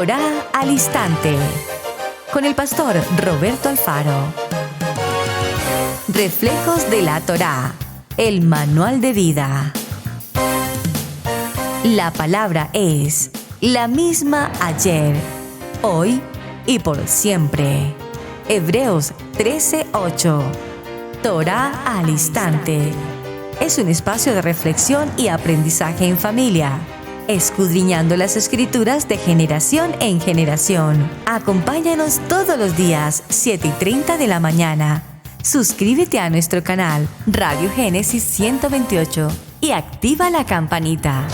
Torá al Instante, con el pastor Roberto Alfaro. Reflejos de la Torá, el manual de vida. La palabra es la misma ayer, hoy y por siempre. Hebreos 13:8. Torá al Instante. Es un espacio de reflexión y aprendizaje en familia, escudriñando las Escrituras de generación en generación. Acompáñanos todos los días, 7:30 de la mañana. Suscríbete a nuestro canal Radio Génesis 128 y activa la campanita.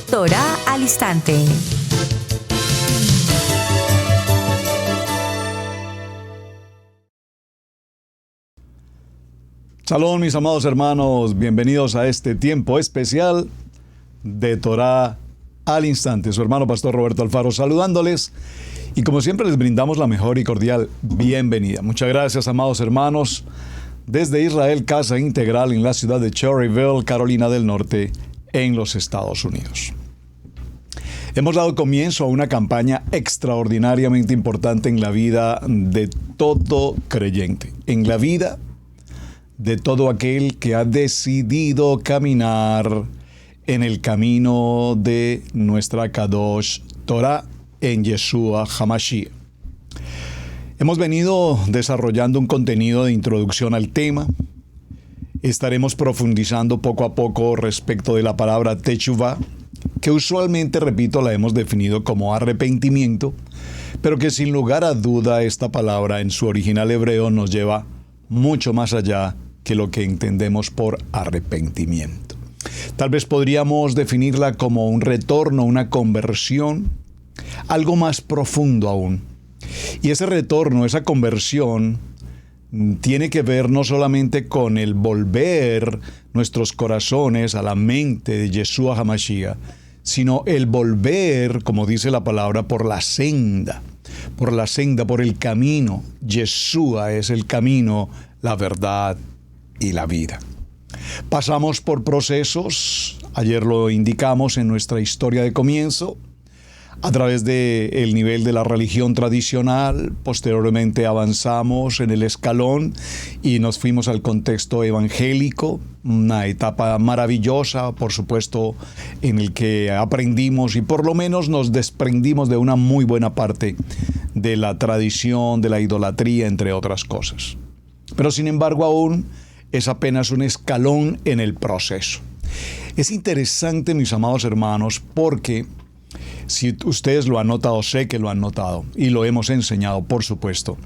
Torá al Instante. Shalom, mis amados hermanos, bienvenidos a este tiempo especial de Torá al Instante. Su hermano pastor Roberto Alfaro saludándoles y como siempre les brindamos la mejor y cordial bienvenida. Muchas gracias, amados hermanos, desde Israel, Casa Integral en la ciudad de Cherryville, Carolina del Norte, en los Estados Unidos. Hemos dado comienzo a una campaña extraordinariamente importante en la vida de todo creyente, en la vida de todo aquel que ha decidido caminar en el camino de nuestra Kadosh Torah en Yeshua HaMashiach. Hemos venido desarrollando un contenido de introducción al tema. Estaremos profundizando poco a poco respecto de la palabra Teshuvah, que usualmente, repito, la hemos definido como arrepentimiento, pero que sin lugar a duda esta palabra en su original hebreo nos lleva mucho más allá que lo que entendemos por arrepentimiento. Tal vez podríamos definirla como un retorno, una conversión, algo más profundo aún. Y ese retorno, esa conversión, tiene que ver no solamente con el volver nuestros corazones a la mente de Yeshua HaMashiach, sino el volver, como dice la palabra, por la senda, por el camino. Yeshua es el camino, la verdad y la vida. Pasamos por procesos, ayer lo indicamos en nuestra historia de comienzo, a través del nivel de la religión tradicional. Posteriormente avanzamos en el escalón y nos fuimos al contexto evangélico, una etapa maravillosa, por supuesto, en el que aprendimos y por lo menos nos desprendimos de una muy buena parte de la tradición, de la idolatría, entre otras cosas. Pero sin embargo aún es apenas un escalón en el proceso. Es interesante, mis amados hermanos, porque si ustedes lo han notado, sé que lo han notado y lo hemos enseñado, por supuesto,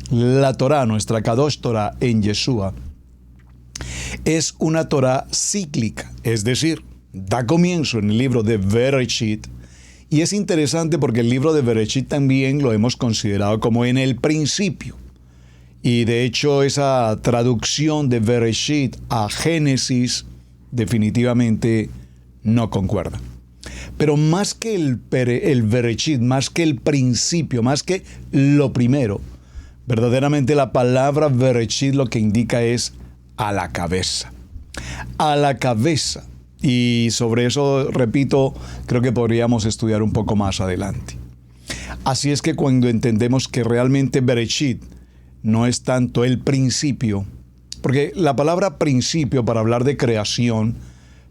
la Torá, nuestra Kadosh Torah en Yeshua, es una Torá cíclica, es decir, da comienzo en el libro de Bereshit. Y es interesante porque el libro de Bereshit también lo hemos considerado como en el principio. Y de hecho esa traducción de Bereshit a Génesis definitivamente no concuerda. Pero más que el Bereshit, más que el principio, más que lo primero, verdaderamente la palabra Bereshit lo que indica es a la cabeza. A la cabeza. Y sobre eso, repito, creo que podríamos estudiar un poco más adelante. Así es que cuando entendemos que realmente Bereshit no es tanto el principio, porque la palabra principio para hablar de creación,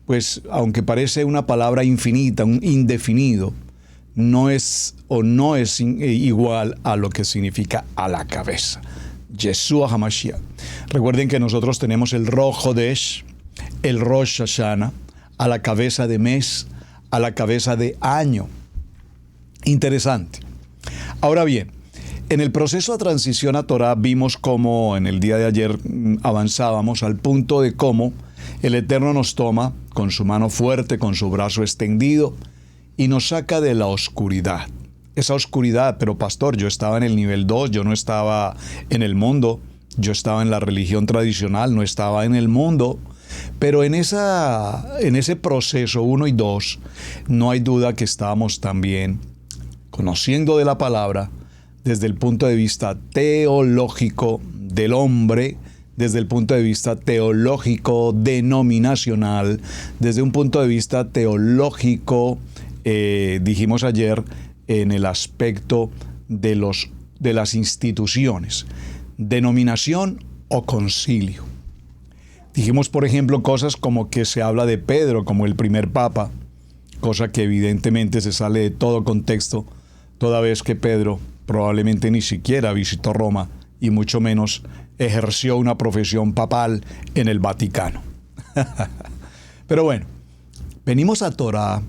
pues aunque parece una palabra infinita, un indefinido, no es igual a lo que significa a la cabeza. Yeshua HaMashiach. Recuerden que nosotros tenemos el Rosh Chodesh, el Rosh Hashanah, a la cabeza de mes, a la cabeza de año. Interesante. Ahora bien, en el proceso de transición a Torah vimos cómo en el día de ayer avanzábamos al punto de cómo el Eterno nos toma con su mano fuerte, con su brazo extendido y nos saca de la oscuridad. Esa oscuridad, pero pastor, yo estaba en el nivel 2, yo no estaba en el mundo, yo estaba en la religión tradicional, no estaba en el mundo. Pero en ese proceso 1 y 2, no hay duda que estábamos también conociendo de la palabra desde el punto de vista teológico del hombre, desde el punto de vista teológico denominacional, desde un punto de vista teológico dijimos ayer, en el aspecto de las instituciones, denominación o concilio. Dijimos, por ejemplo, cosas como que se habla de Pedro como el primer papa, cosa que evidentemente se sale de todo contexto, toda vez que Pedro probablemente ni siquiera visitó Roma y mucho menos ejerció una profesión papal en el Vaticano. Pero bueno, venimos a Torá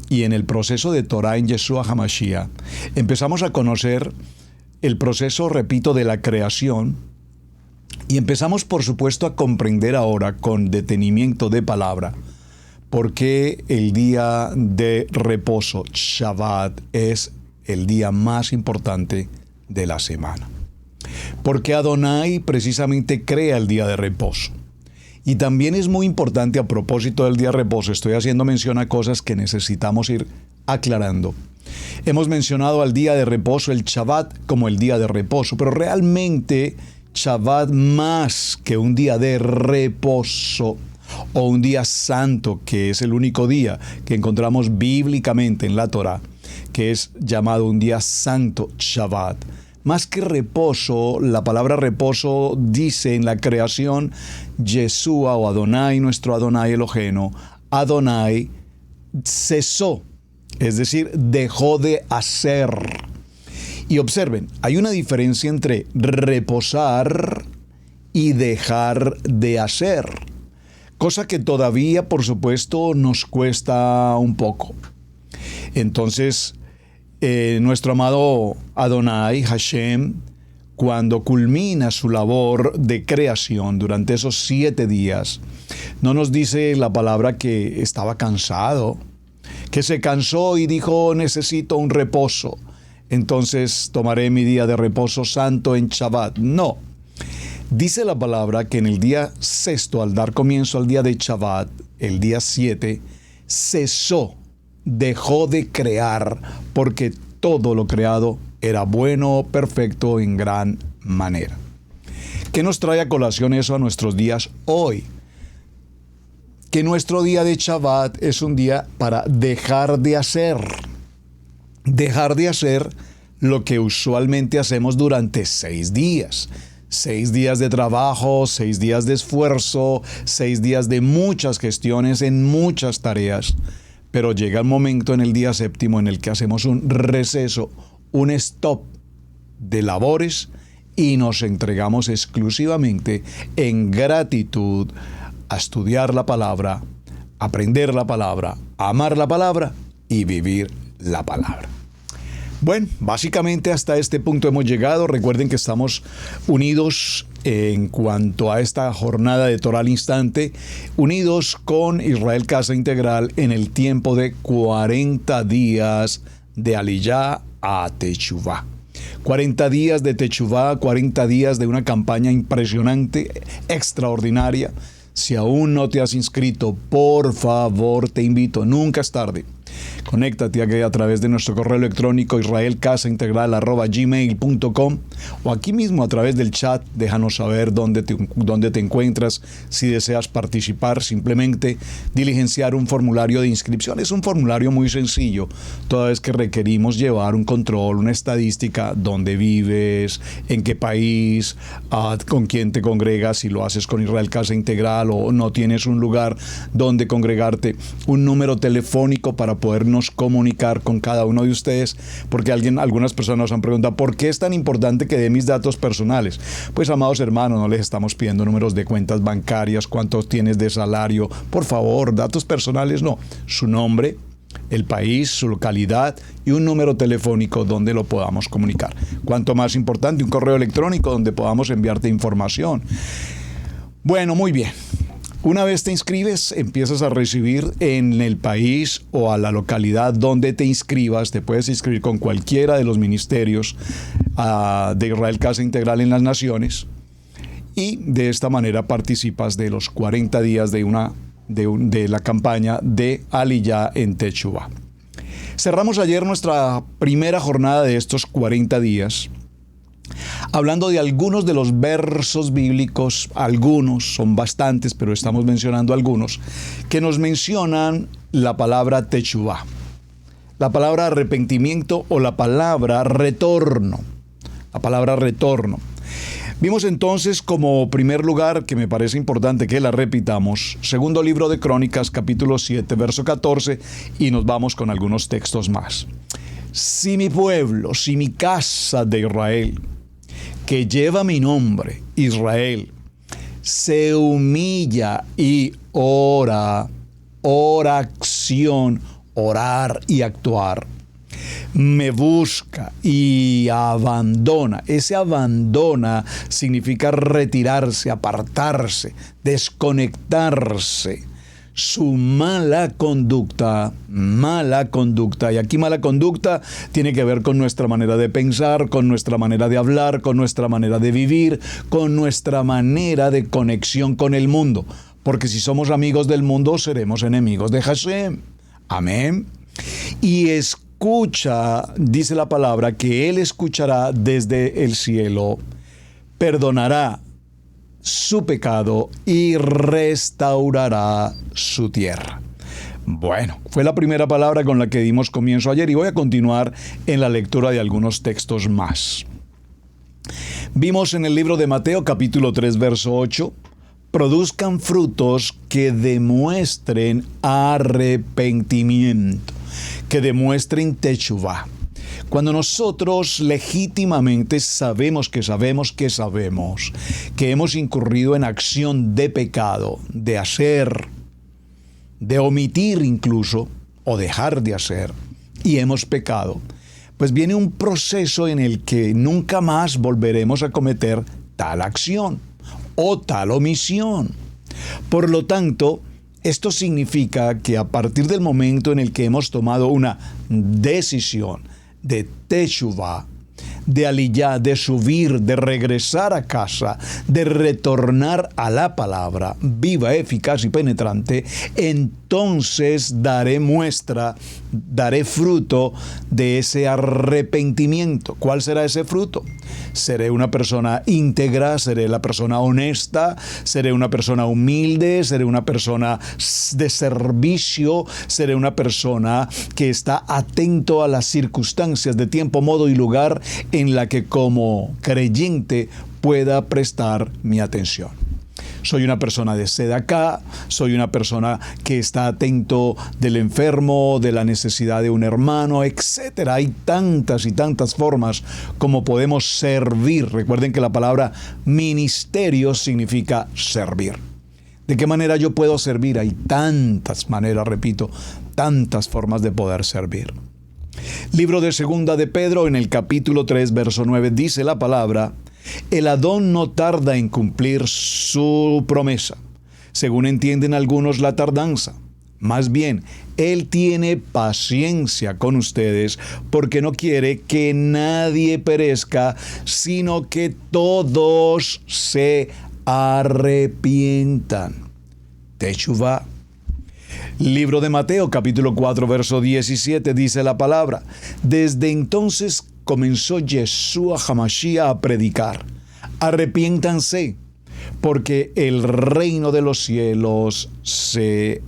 y en el proceso de Torá en Yeshua HaMashiach empezamos a conocer el proceso, repito, de la creación y empezamos, por supuesto, a comprender ahora con detenimiento de palabra por qué el día de reposo, Shabbat, es el día más importante de la semana. Porque Adonai precisamente crea el día de reposo. Y también es muy importante, a propósito del día de reposo, estoy haciendo mención a cosas que necesitamos ir aclarando. Hemos mencionado al día de reposo, el Shabbat, como el día de reposo, pero realmente Shabbat, más que un día de reposo o un día santo, que es el único día que encontramos bíblicamente en la Torá, que es llamado un día santo, Shabbat. Más que reposo, la palabra reposo dice en la creación, Yeshua o Adonai, nuestro Adonai Eloheno, Adonai cesó, es decir, dejó de hacer. Y observen, hay una diferencia entre reposar y dejar de hacer, cosa que todavía, por supuesto, nos cuesta un poco. Entonces, nuestro amado Adonai, Hashem, cuando culmina su labor de creación durante esos 7 días, no nos dice la palabra que estaba cansado, que se cansó y dijo, necesito un reposo, entonces tomaré mi día de reposo santo en Shabbat. No, dice la palabra que en el día sexto, al dar comienzo al día de Shabbat, el día 7, cesó, dejó de crear, porque todo lo creado era bueno, perfecto, en gran manera. ¿Qué nos trae a colación eso a nuestros días hoy? Que nuestro día de Shabbat es un día para dejar de hacer lo que usualmente hacemos durante 6 días. 6 días de trabajo, 6 días de esfuerzo, 6 días de muchas gestiones en muchas tareas. Pero llega el momento en el día séptimo en el que hacemos un receso, un stop de labores y nos entregamos exclusivamente en gratitud a estudiar la palabra, aprender la palabra, amar la palabra y vivir la palabra. Bueno, básicamente hasta este punto hemos llegado. Recuerden que estamos unidos en cuanto a esta jornada de Torá al Instante, unidos con Israel Casa Integral en el tiempo de 40 días de Aliyá a Techuvá. 40 días de Techuvá, 40 días de una campaña impresionante, extraordinaria. Si aún no te has inscrito, por favor, te invito, nunca es tarde. Conéctate aquí a través de nuestro correo electrónico israelcasaintegral@gmail.com o aquí mismo a través del chat. Déjanos saber dónde te encuentras. Si deseas participar, simplemente diligenciar un formulario de inscripción. Es un formulario muy sencillo, toda vez que requerimos llevar un control, una estadística, dónde vives, en qué país, con quién te congregas, si lo haces con Israel Casa Integral o no tienes un lugar donde congregarte, un número telefónico para podernos comunicar con cada uno de ustedes, porque algunas personas nos han preguntado ¿por qué es tan importante que dé mis datos personales? Pues, amados hermanos, no les estamos pidiendo números de cuentas bancarias, cuántos tienes de salario, por favor, datos personales no, su nombre, el país, su localidad y un número telefónico donde lo podamos comunicar. Cuanto más importante, un correo electrónico donde podamos enviarte información. Bueno, muy bien. Una vez te inscribes, empiezas a recibir en el país o a la localidad donde te inscribas. Te puedes inscribir con cualquiera de los ministerios de Israel Casa Integral en las Naciones y de esta manera participas de los 40 días de la campaña de Aliyá en Techuvá. Cerramos ayer nuestra primera jornada de estos 40 días hablando de algunos de los versos bíblicos, algunos, son bastantes, pero estamos mencionando algunos, que nos mencionan la palabra Techuvá. la palabra arrepentimiento o la palabra retorno. La palabra retorno. Vimos entonces como primer lugar, que me parece importante que la repitamos, segundo libro de Crónicas, capítulo 7, verso 14, y nos vamos con algunos textos más. Si mi pueblo, si mi casa de Israel, que lleva mi nombre, Israel, se humilla y ora, oración, orar y actuar, me busca y abandona. Ese abandona significa retirarse, apartarse, desconectarse. Su mala conducta, y aquí mala conducta tiene que ver con nuestra manera de pensar, con nuestra manera de hablar, con nuestra manera de vivir, con nuestra manera de conexión con el mundo. Porque si somos amigos del mundo, seremos enemigos de Hashem. Amén. Y escucha, dice la palabra, que Él escuchará desde el cielo, perdonará su pecado y restaurará su tierra. Bueno, fue la primera palabra con la que dimos comienzo ayer y voy a continuar en la lectura de algunos textos más. Vimos en el libro de Mateo, capítulo 3, verso 8, produzcan frutos que demuestren arrepentimiento, que demuestren teshuvá. Cuando nosotros legítimamente sabemos que hemos incurrido en acción de pecado, de hacer, de omitir incluso, o dejar de hacer, y hemos pecado, pues viene un proceso en el que nunca más volveremos a cometer tal acción o tal omisión. Por lo tanto, esto significa que a partir del momento en el que hemos tomado una decisión de teshuvá, de aliyá, de subir, de regresar a casa, de retornar a la palabra viva, eficaz y penetrante, entonces daré fruto de ese arrepentimiento. ¿Cuál será ese fruto? Seré una persona íntegra, seré la persona honesta, seré una persona humilde, seré una persona de servicio, seré una persona que está atento a las circunstancias de tiempo, modo y lugar en la que como creyente pueda prestar mi atención. Soy una persona de sedaká, soy una persona que está atento del enfermo, de la necesidad de un hermano, etc. Hay tantas y tantas formas como podemos servir. Recuerden que la palabra ministerio significa servir. ¿De qué manera yo puedo servir? Hay tantas maneras, repito, tantas formas de poder servir. Libro de Segunda de Pedro, en el capítulo 3, verso 9, dice la palabra: el Adón no tarda en cumplir su promesa, según entienden algunos la tardanza. Más bien, Él tiene paciencia con ustedes, porque no quiere que nadie perezca, sino que todos se arrepientan. Teshuvá. Libro de Mateo, capítulo 4, verso 17, dice la palabra: desde entonces comenzó Yeshua HaMashiach a predicar: arrepiéntanse, porque el reino de los cielos se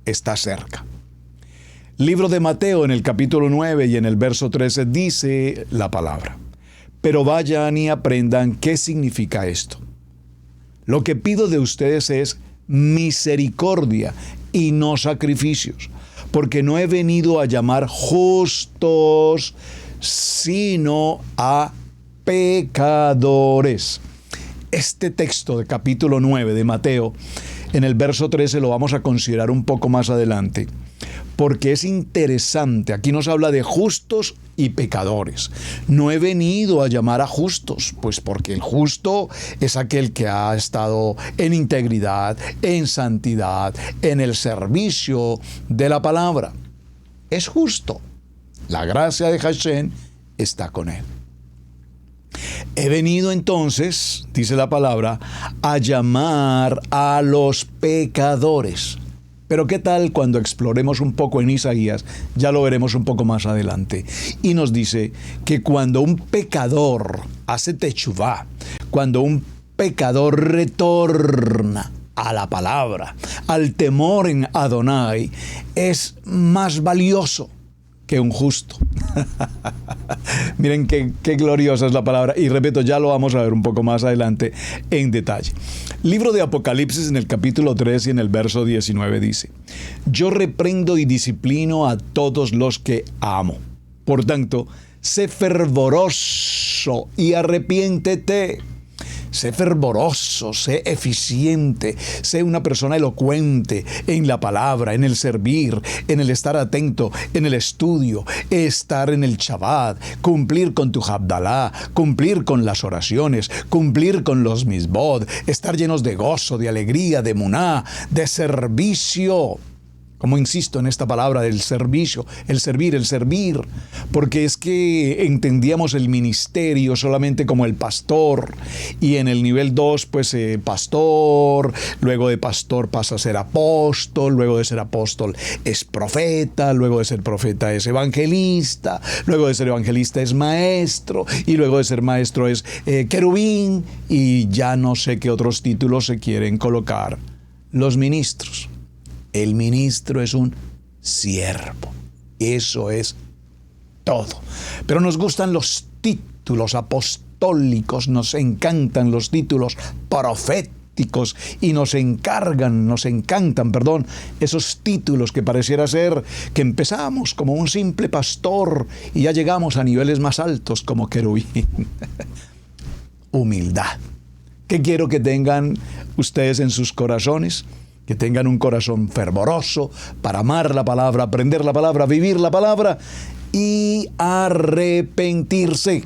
está cerca. Libro de Mateo, en el capítulo 9 y en el verso 13, dice la palabra: pero vayan y aprendan qué significa esto. Lo que pido de ustedes es misericordia y no sacrificios, porque no he venido a llamar justos, sino a pecadores. Este texto de capítulo 9 de Mateo, en el verso 13, lo vamos a considerar un poco más adelante, porque es interesante. Aquí nos habla de justos y pecadores. No he venido a llamar a justos, pues porque el justo es aquel que ha estado en integridad, en santidad, en el servicio de la palabra. Es justo. La gracia de Hashem está con él. He venido entonces, dice la palabra, a llamar a los pecadores. Pero ¿qué tal cuando exploremos un poco en Isaías? Ya lo veremos un poco más adelante. Y nos dice que cuando un pecador hace teshuvá, cuando un pecador retorna a la palabra, al temor en Adonai, es más valioso que un justo. Miren qué gloriosa es la palabra. Y repito, ya lo vamos a ver un poco más adelante en detalle. Libro de Apocalipsis en el capítulo 3 y en el verso 19 dice: yo reprendo y disciplino a todos los que amo. Por tanto, sé fervoroso y arrepiéntete. Sé fervoroso, sé eficiente, sé una persona elocuente en la palabra, en el servir, en el estar atento, en el estudio, estar en el Shabbat, cumplir con tu Havdalah, cumplir con las oraciones, cumplir con los misbod, estar llenos de gozo, de alegría, de emuná, de servicio. Como insisto en esta palabra del servicio, el servir, porque es que entendíamos el ministerio solamente como el pastor, y en el nivel 2, pues pastor, luego de pastor pasa a ser apóstol, luego de ser apóstol es profeta, luego de ser profeta es evangelista, luego de ser evangelista es maestro, y luego de ser maestro es querubín, y ya no sé qué otros títulos se quieren colocar los ministros. El ministro es un siervo. Eso es todo. Pero nos gustan los títulos apostólicos, nos encantan los títulos proféticos y nos encantan, esos títulos que pareciera ser que empezamos como un simple pastor y ya llegamos a niveles más altos como querubín. Humildad. ¿Qué quiero que tengan ustedes en sus corazones? Que tengan un corazón fervoroso para amar la palabra, aprender la palabra, vivir la palabra y arrepentirse.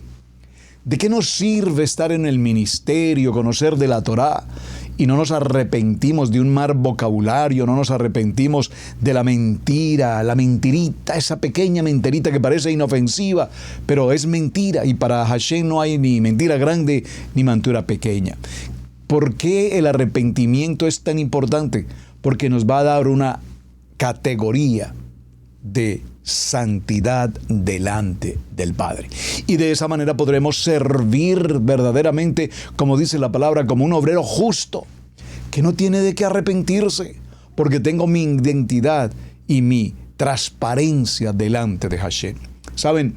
¿De qué nos sirve estar en el ministerio, conocer de la Torá, y no nos arrepentimos de un mal vocabulario, no nos arrepentimos de la mentira, la mentirita, esa pequeña mentirita que parece inofensiva, pero es mentira, y para Hashem no hay ni mentira grande ni mentira pequeña? ¿Por qué el arrepentimiento es tan importante? Porque nos va a dar una categoría de santidad delante del Padre. Y de esa manera podremos servir verdaderamente, como dice la palabra, como un obrero justo, que no tiene de qué arrepentirse, porque tengo mi identidad y mi transparencia delante de Hashem. ¿Saben?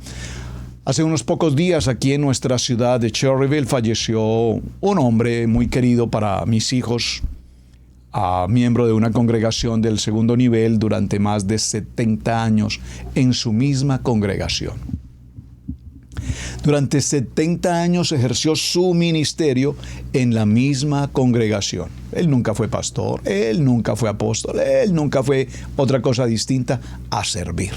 Hace unos pocos días aquí en nuestra ciudad de Cherryville falleció un hombre muy querido para mis hijos, miembro de una congregación del segundo nivel durante más de 70 años en su misma congregación. Durante 70 años ejerció su ministerio en la misma congregación. Él nunca fue pastor, él nunca fue apóstol, él nunca fue otra cosa distinta a servir.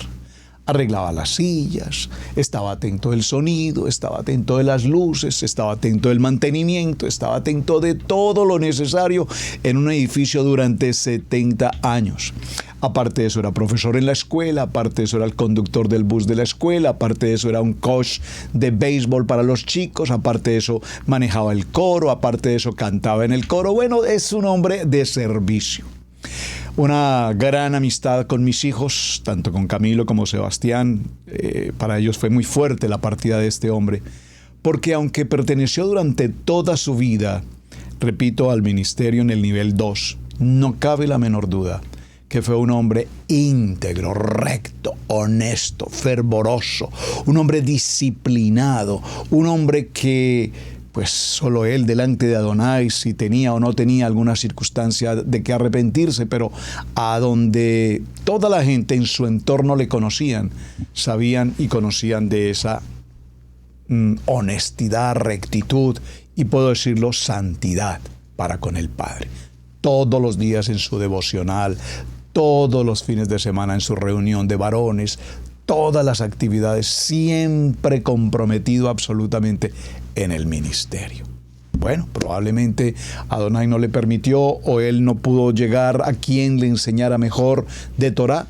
Arreglaba las sillas, estaba atento del sonido, estaba atento de las luces, estaba atento del mantenimiento, estaba atento de todo lo necesario en un edificio durante 70 años. Aparte de eso era profesor en la escuela, aparte de eso era el conductor del bus de la escuela, aparte de eso era un coach de béisbol para los chicos, aparte de eso manejaba el coro, aparte de eso cantaba en el coro. Bueno, es un hombre de servicio. Una gran amistad con mis hijos, tanto con Camilo como Sebastián. Para ellos fue muy fuerte la partida de este hombre, porque aunque perteneció durante toda su vida, repito, al ministerio en el nivel 2, no cabe la menor duda que fue un hombre íntegro, recto, honesto, fervoroso, un hombre disciplinado, un hombre que pues solo él delante de Adonai, si tenía o no tenía alguna circunstancia de que arrepentirse, pero a donde toda la gente en su entorno le conocían, sabían y conocían de esa honestidad, rectitud y puedo decirlo, santidad para con el Padre. Todos los días en su devocional, todos los fines de semana en su reunión de varones, todas las actividades, siempre comprometido absolutamente en el ministerio. Bueno, probablemente Adonai no le permitió o él no pudo llegar a quien le enseñara mejor de Torá,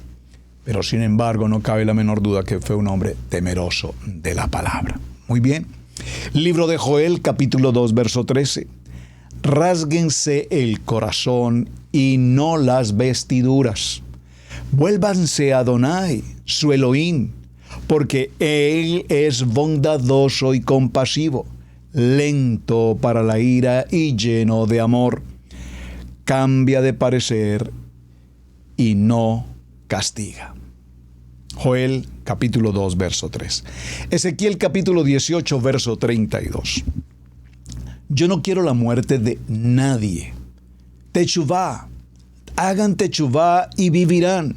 pero sin embargo no cabe la menor duda que fue un hombre temeroso de la palabra. Muy bien. Libro de Joel, capítulo 2, verso 13. Rásguense el corazón y no las vestiduras. Vuélvanse a Adonai, su Elohim, porque Él es bondadoso y compasivo, lento para la ira y lleno de amor. Cambia de parecer y no castiga. Joel capítulo 2, verso 3. Ezequiel capítulo 18, verso 32. Yo no quiero la muerte de nadie. Techuvá, hagan techuvá y vivirán.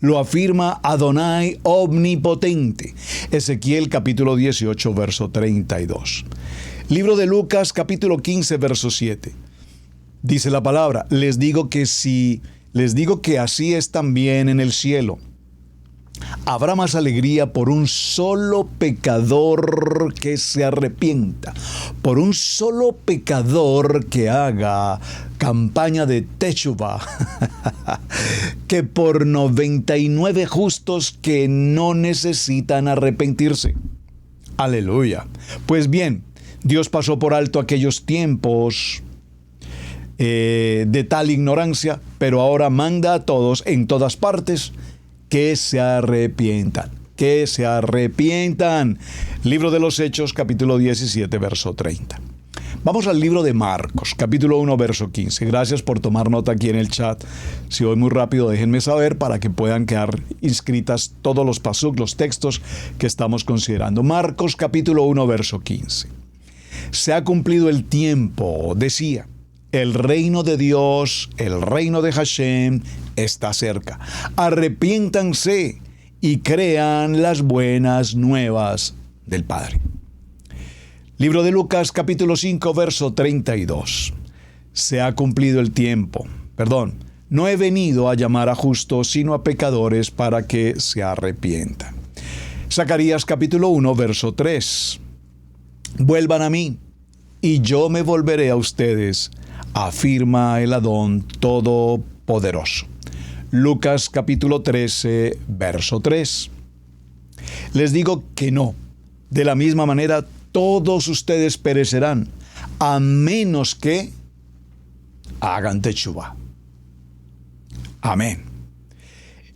Lo afirma Adonai omnipotente. Ezequiel capítulo 18, verso 32. Libro de Lucas capítulo 15, verso 7. Dice la palabra, les digo que así es también en el cielo. Habrá más alegría por un solo pecador que se arrepienta, por un solo pecador que haga campaña de Techuvá, que por 99 justos que no necesitan arrepentirse. Aleluya. Pues bien, Dios pasó por alto aquellos tiempos de tal ignorancia, pero ahora manda a todos en todas partes que se arrepientan, que se arrepientan. Libro de los Hechos, capítulo 17, verso 30. Vamos al libro de Marcos, capítulo 1, verso 15. Gracias por tomar nota aquí en el chat. Si voy muy rápido, déjenme saber para que puedan quedar inscritas todos los pasuk, los textos que estamos considerando. Marcos, capítulo 1, verso 15. Se ha cumplido el tiempo, decía. El reino de Dios, el reino de Hashem, está cerca. Arrepiéntanse y crean las buenas nuevas del Padre. Libro de Lucas, capítulo 5, verso 32. Se ha cumplido el tiempo. No he venido a llamar a justos, sino a pecadores para que se arrepientan. Zacarías, capítulo 1, verso 3. Vuelvan a mí, y yo me volveré a ustedes, afirma el Adón Todopoderoso. Lucas capítulo 13, verso 3. Les digo que no. De la misma manera, todos ustedes perecerán, a menos que hagan techuvá. Amén.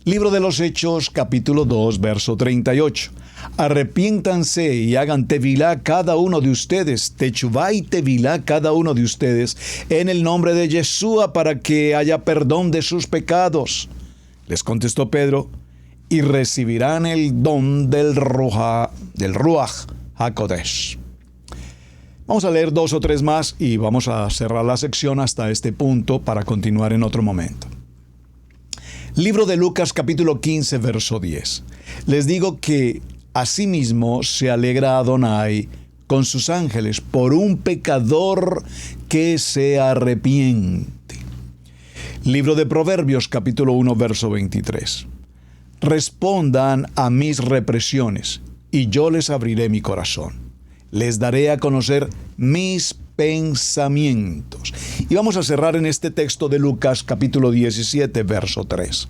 Libro de los Hechos, capítulo 2, verso 38. Arrepiéntanse y hagan tevilá cada uno de ustedes, techuvá y tevilá cada uno de ustedes, en el nombre de Yeshua, para que haya perdón de sus pecados. Les contestó Pedro, y recibirán el don del Ruach HaKodesh. Vamos a leer 2 o 3 más y vamos a cerrar la sección hasta este punto para continuar en otro momento. Libro de Lucas, capítulo 15, verso 10. Les digo que asimismo se alegra Adonai con sus ángeles por un pecador que se arrepiente. Libro de Proverbios, capítulo 1, verso 23. Respondan a mis represiones, y yo les abriré mi corazón. Les daré a conocer mis pensamientos. Y vamos a cerrar en este texto de Lucas, capítulo 17, verso 3.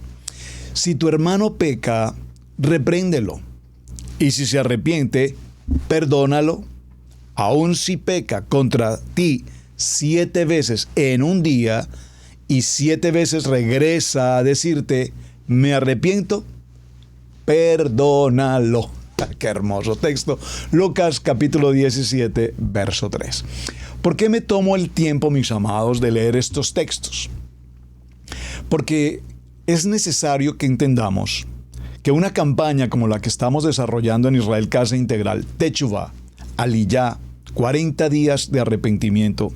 Si tu hermano peca, repréndelo. Y si se arrepiente, perdónalo. Aun si peca contra ti 7 veces en un día, y 7 veces regresa a decirte, me arrepiento, perdónalo. Qué hermoso texto. Lucas capítulo 17, verso 3. ¿Por qué me tomo el tiempo, mis amados, de leer estos textos? Porque es necesario que entendamos que una campaña como la que estamos desarrollando en Israel Casa Integral, Techuvá, Aliyá, 40 días de arrepentimiento,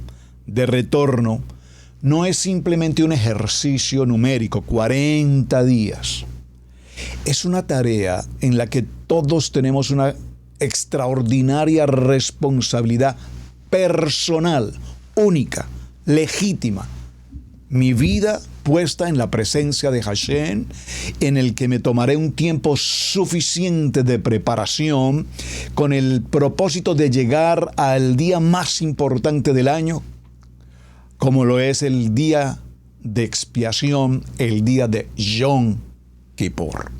de retorno, no es simplemente un ejercicio numérico, 40 días. Es una tarea en la que todos tenemos una extraordinaria responsabilidad personal, única, legítima. Mi vida puesta en la presencia de Hashem, en el que me tomaré un tiempo suficiente de preparación con el propósito de llegar al día más importante del año, como lo es el día de expiación, el día de Yom Kippur,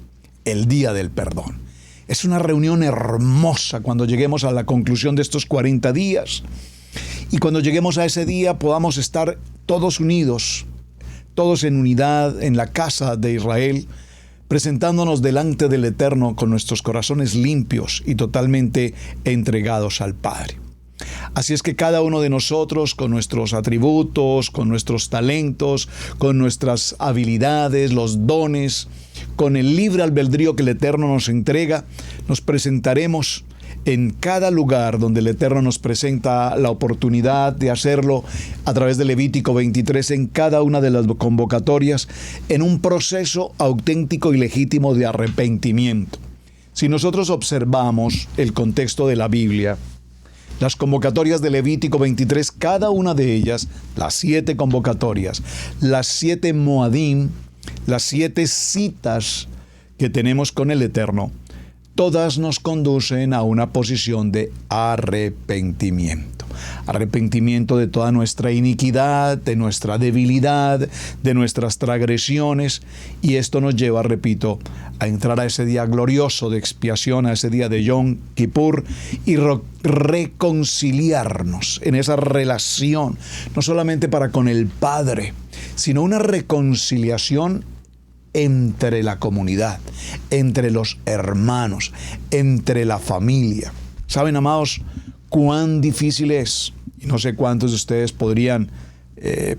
el día del perdón. Es una reunión hermosa cuando lleguemos a la conclusión de estos 40 días y cuando lleguemos a ese día podamos estar todos unidos, todos en unidad en la casa de Israel, presentándonos delante del Eterno con nuestros corazones limpios y totalmente entregados al Padre. Así es que cada uno de nosotros, con nuestros atributos, con nuestros talentos, con nuestras habilidades, los dones, con el libre albedrío que el Eterno nos entrega, nos presentaremos en cada lugar donde el Eterno nos presenta la oportunidad de hacerlo a través de Levítico 23, en cada una de las convocatorias, en un proceso auténtico y legítimo de arrepentimiento. Si nosotros observamos el contexto de la Biblia, las convocatorias de Levítico 23, cada una de ellas, las 7 convocatorias, las 7 Moadim, las 7 citas que tenemos con el Eterno, todas nos conducen a una posición de arrepentimiento. Arrepentimiento de toda nuestra iniquidad, de nuestra debilidad, de nuestras transgresiones. Y esto nos lleva, repito, a entrar a ese día glorioso de expiación, a ese día de Yom Kippur, y reconciliarnos en esa relación, no solamente para con el Padre, sino una reconciliación entre la comunidad, entre los hermanos, entre la familia. ¿Saben, amados, cuán difícil es? Y no sé cuántos de ustedes podrían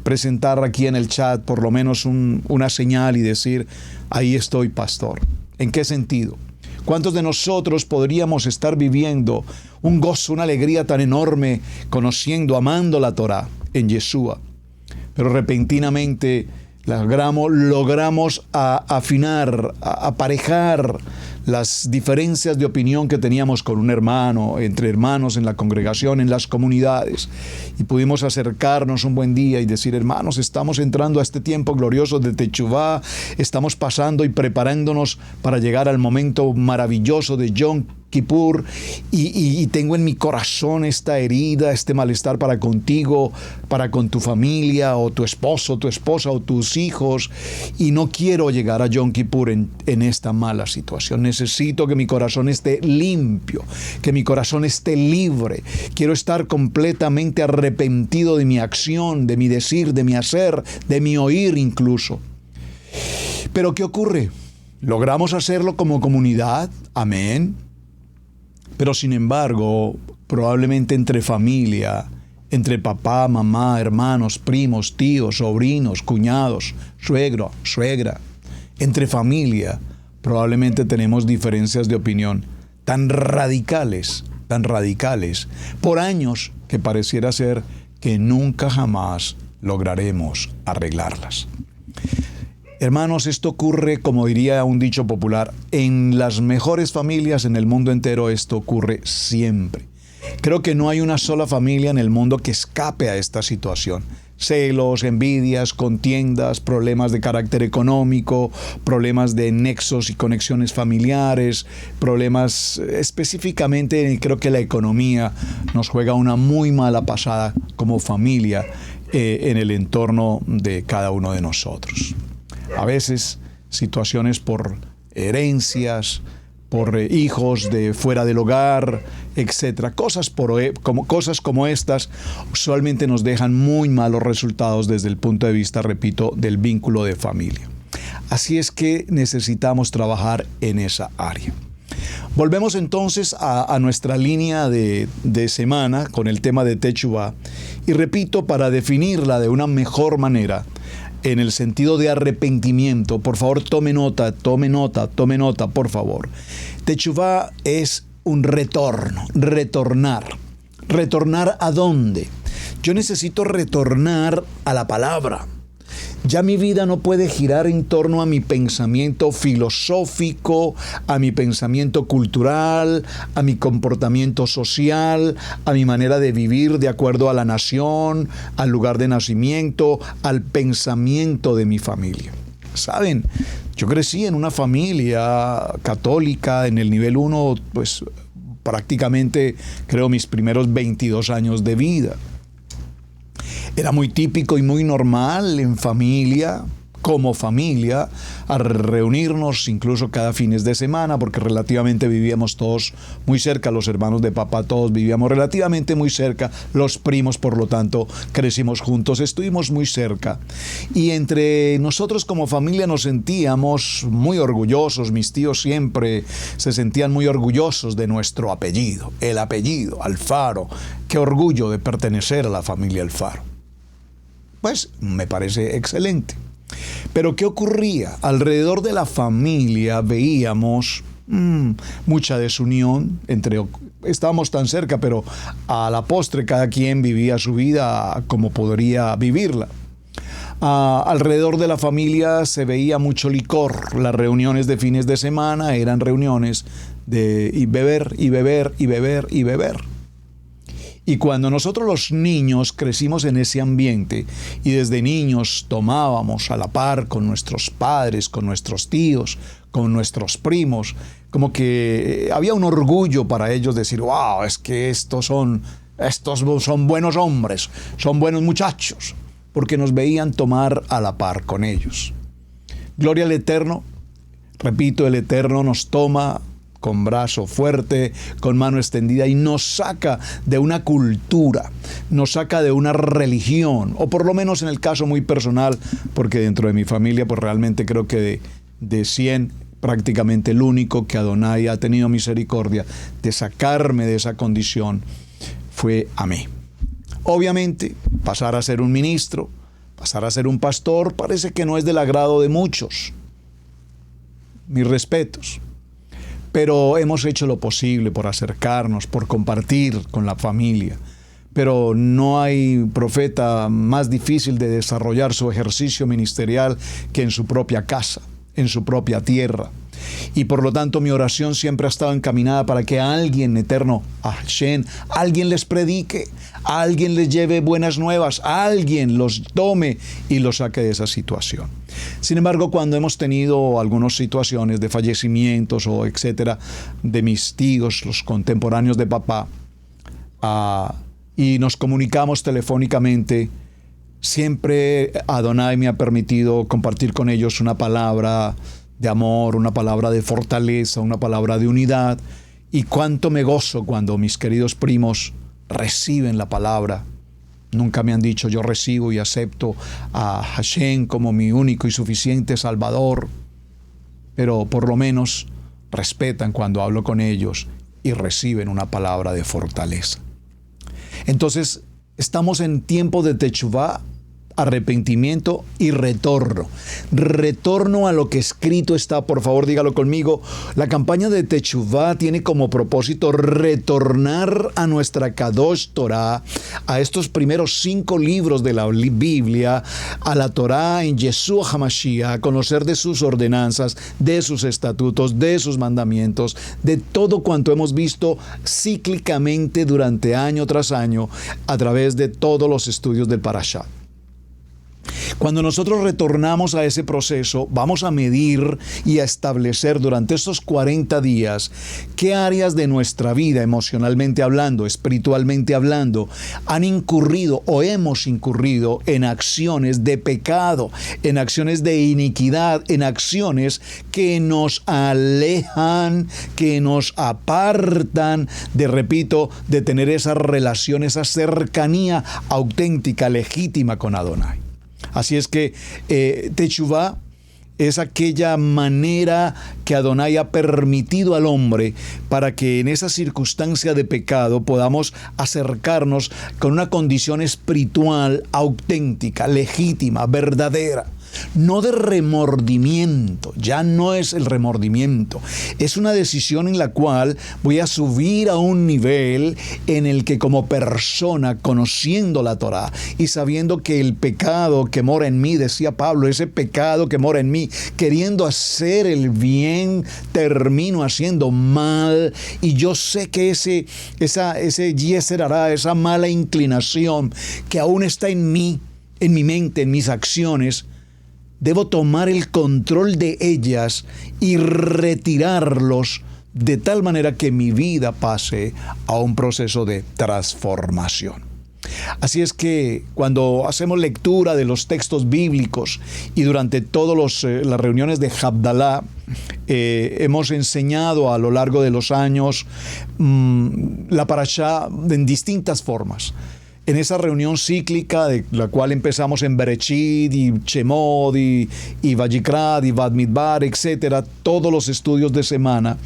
presentar aquí en el chat por lo menos una señal y decir, ahí estoy, pastor. ¿En qué sentido? ¿Cuántos de nosotros podríamos estar viviendo un gozo, una alegría tan enorme, conociendo, amando la Torá en Yeshua? Pero repentinamente logramos afinar, aparejar las diferencias de opinión que teníamos con un hermano, entre hermanos en la congregación, en las comunidades, y pudimos acercarnos un buen día y decir, hermanos, estamos entrando a este tiempo glorioso de Techuvá, estamos pasando y preparándonos para llegar al momento maravilloso de Yom Kippur, y tengo en mi corazón esta herida, este malestar para contigo, para con tu familia, o tu esposo, tu esposa, o tus hijos, y no quiero llegar a Yom Kippur en esta mala situación. Necesito que mi corazón esté limpio, que mi corazón esté libre. Quiero estar completamente arrepentido de mi acción, de mi decir, de mi hacer, de mi oír incluso. Pero ¿qué ocurre? ¿Logramos hacerlo como comunidad? Amén. Pero sin embargo, probablemente entre familia, entre papá, mamá, hermanos, primos, tíos, sobrinos, cuñados, suegro, suegra, entre familia, probablemente tenemos diferencias de opinión tan radicales, por años que pareciera ser que nunca jamás lograremos arreglarlas. Hermanos, esto ocurre, como diría un dicho popular, en las mejores familias en el mundo entero. Esto ocurre siempre. Creo que no hay una sola familia en el mundo que escape a esta situación. Celos, envidias, contiendas, problemas de carácter económico, problemas de nexos y conexiones familiares, problemas específicamente, creo que la economía nos juega una muy mala pasada como familia en el entorno de cada uno de nosotros. A veces situaciones por herencias, por hijos de fuera del hogar, etcétera. Cosas como estas usualmente nos dejan muy malos resultados desde el punto de vista, repito, del vínculo de familia. Así es que necesitamos trabajar en esa área. Volvemos entonces a nuestra línea de semana con el tema de Techuvá, y repito, para definirla de una mejor manera, en el sentido de arrepentimiento, por favor tome nota, por favor. Techuvá es un retornar. ¿Retornar a dónde? Yo necesito retornar a la palabra. Ya mi vida no puede girar en torno a mi pensamiento filosófico, a mi pensamiento cultural, a mi comportamiento social, a mi manera de vivir de acuerdo a la nación, al lugar de nacimiento, al pensamiento de mi familia. ¿Saben? Yo crecí en una familia católica en el nivel 1, pues prácticamente creo mis primeros 22 años de vida. Era muy típico y muy normal en familia como familia a reunirnos incluso cada fines de semana, porque relativamente vivíamos todos muy cerca, los hermanos de papá todos vivíamos relativamente muy cerca, los primos por lo tanto crecimos juntos, estuvimos muy cerca y entre nosotros como familia nos sentíamos muy orgullosos, mis tíos siempre se sentían muy orgullosos de nuestro apellido, el apellido Alfaro, qué orgullo de pertenecer a la familia Alfaro. Pues me parece excelente. Pero ¿qué ocurría? Alrededor de la familia veíamos mucha desunión, estábamos tan cerca, pero a la postre cada quien vivía su vida como podría vivirla. Alrededor de la familia se veía mucho licor, las reuniones de fines de semana eran reuniones de beber y beber y beber y beber. Y cuando nosotros los niños crecimos en ese ambiente y desde niños tomábamos a la par con nuestros padres, con nuestros tíos, con nuestros primos, como que había un orgullo para ellos decir, wow, es que estos son buenos hombres, son buenos muchachos, porque nos veían tomar a la par con ellos. Gloria al Eterno, repito, el Eterno nos toma con brazo fuerte, con mano extendida y nos saca de una cultura, nos saca de una religión, o por lo menos en el caso muy personal, porque dentro de mi familia pues realmente creo que de 100 prácticamente el único que Adonai ha tenido misericordia de sacarme de esa condición fue a mí. Obviamente pasar a ser un ministro, pasar a ser un pastor parece que no es del agrado de muchos. Mis respetos. Pero hemos hecho lo posible por acercarnos, por compartir con la familia. Pero no hay profeta más difícil de desarrollar su ejercicio ministerial que en su propia casa, en su propia tierra. Y por lo tanto mi oración siempre ha estado encaminada para que alguien eterno, Hashem, alguien les predique, alguien les lleve buenas nuevas, alguien los tome y los saque de esa situación. Sin embargo, cuando hemos tenido algunas situaciones de fallecimientos o etcétera, de mis tíos, los contemporáneos de papá, y nos comunicamos telefónicamente, siempre Adonai me ha permitido compartir con ellos una palabra de amor, una palabra de fortaleza, una palabra de unidad. Y cuánto me gozo cuando mis queridos primos reciben la palabra. Nunca me han dicho yo recibo y acepto a Hashem como mi único y suficiente Salvador, pero por lo menos respetan cuando hablo con ellos y reciben una palabra de fortaleza. Entonces, estamos en tiempo de Teshuvá, arrepentimiento y retorno. Retorno a lo que escrito está, por favor dígalo conmigo. La campaña de Teshuvá tiene como propósito retornar a nuestra Kadosh Torah, a estos primeros 5 libros de la Biblia, a la Torah en Yeshua HaMashiach, a conocer de sus ordenanzas, de sus estatutos, de sus mandamientos, de todo cuanto hemos visto cíclicamente durante año tras año a través de todos los estudios del Parashá. Cuando nosotros retornamos a ese proceso, vamos a medir y a establecer durante estos 40 días qué áreas de nuestra vida, emocionalmente hablando, espiritualmente hablando, han incurrido o hemos incurrido en acciones de pecado, en acciones de iniquidad, en acciones que nos alejan, que nos apartan de tener esa relación, esa cercanía auténtica, legítima con Adonai. Así es que Teshuvá es aquella manera que Adonai ha permitido al hombre para que en esa circunstancia de pecado podamos acercarnos con una condición espiritual auténtica, legítima, verdadera. No de remordimiento, ya no es el remordimiento, es una decisión en la cual voy a subir a un nivel en el que como persona, conociendo la Torá y sabiendo que el pecado que mora en mí, decía Pablo, ese pecado que mora en mí, queriendo hacer el bien, termino haciendo mal, y yo sé que ese Yeser hará, esa mala inclinación que aún está en mí, en mi mente, en mis acciones, debo tomar el control de ellas y retirarlos de tal manera que mi vida pase a un proceso de transformación. Así es que cuando hacemos lectura de los textos bíblicos y durante todas las reuniones de Havdalah, hemos enseñado a lo largo de los años la parashá en distintas formas. En esa reunión cíclica, de la cual empezamos en Bereshit y Shemot y Vayikra y Bamidbar, etcétera, todos los estudios de semana,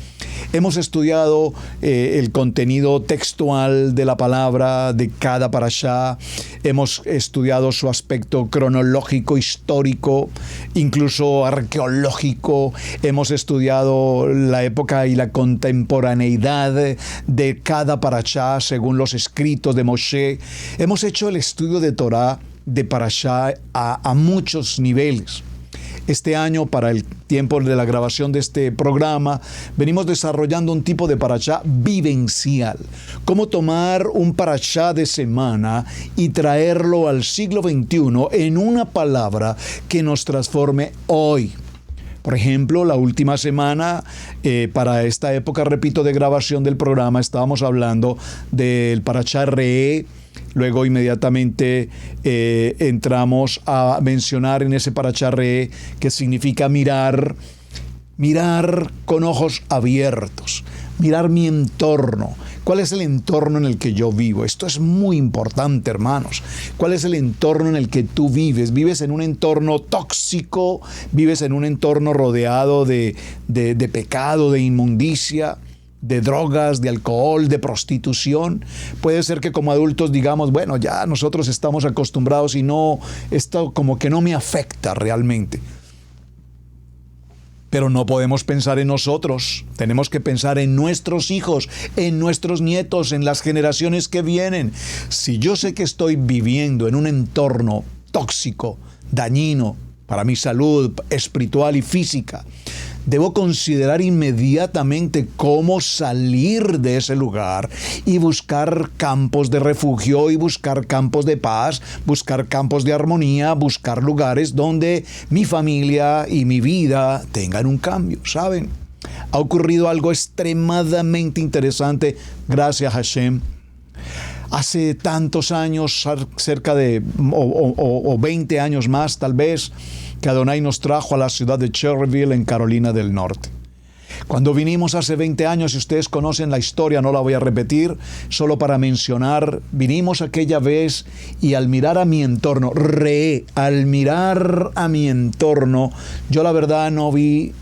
hemos estudiado el contenido textual de la palabra de cada parashá, hemos estudiado su aspecto cronológico, histórico, incluso arqueológico, hemos estudiado la época y la contemporaneidad de cada parashá según los escritos de Moshe. Hemos hecho el estudio de Torah, de parashá, a muchos niveles. Este año, para el tiempo de la grabación de este programa, venimos desarrollando un tipo de parashá vivencial. Cómo tomar un parashá de semana y traerlo al siglo XXI en una palabra que nos transforme hoy. Por ejemplo, la última semana, para esta época, repito, de grabación del programa, estábamos hablando del parashá Re'eh. Luego inmediatamente entramos a mencionar en ese parashá Re'eh que significa mirar con ojos abiertos, mirar mi entorno. ¿Cuál es el entorno en el que yo vivo? Esto es muy importante, hermanos. ¿Cuál es el entorno en el que tú vives? ¿Vives en un entorno tóxico? ¿Vives en un entorno rodeado de pecado, de inmundicia, de drogas, de alcohol, de prostitución? Puede ser que como adultos digamos, bueno, ya nosotros estamos acostumbrados y no, esto como que no me afecta realmente. Pero no podemos pensar en nosotros, tenemos que pensar en nuestros hijos, en nuestros nietos, en las generaciones que vienen. Si yo sé que estoy viviendo en un entorno tóxico, dañino para mi salud espiritual y física, debo considerar inmediatamente cómo salir de ese lugar y buscar campos de refugio y buscar campos de paz, buscar campos de armonía, buscar lugares donde mi familia y mi vida tengan un cambio, ¿saben? Ha ocurrido algo extremadamente interesante, gracias a Hashem. Hace tantos años, cerca de 20 años más tal vez, que Adonai nos trajo a la ciudad de Cherryville en Carolina del Norte. Cuando vinimos hace 20 años, si ustedes conocen la historia, no la voy a repetir, solo para mencionar, vinimos aquella vez y al mirar a mi entorno, al mirar a mi entorno, yo la verdad no vi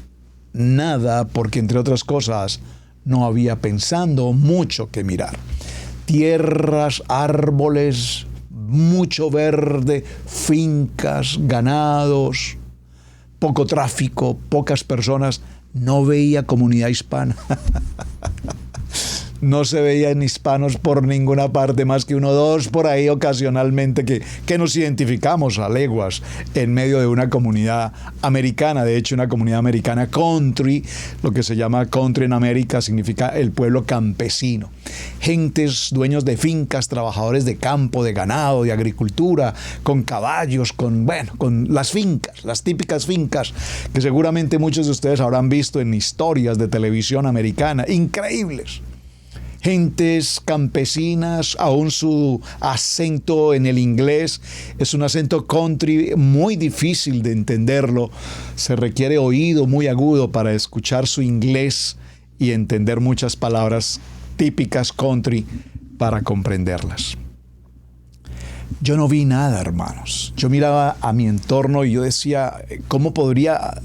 nada porque, entre otras cosas, no había pensando mucho que mirar. Tierras, árboles, mucho verde, fincas, ganados, poco tráfico, pocas personas. No veía comunidad hispana. No se veían hispanos por ninguna parte, más que uno o dos por ahí ocasionalmente que nos identificamos a leguas en medio de una comunidad americana. De hecho, una comunidad americana country, lo que se llama country en América, significa el pueblo campesino. Gentes, dueños de fincas, trabajadores de campo, de ganado, de agricultura, con caballos, con las fincas, las típicas fincas que seguramente muchos de ustedes habrán visto en historias de televisión americana. Increíbles. Gentes campesinas, aún su acento en el inglés es un acento country muy difícil de entenderlo. Se requiere oído muy agudo para escuchar su inglés y entender muchas palabras típicas country para comprenderlas. Yo no vi nada, hermanos. Yo miraba a mi entorno y yo decía, ¿cómo podría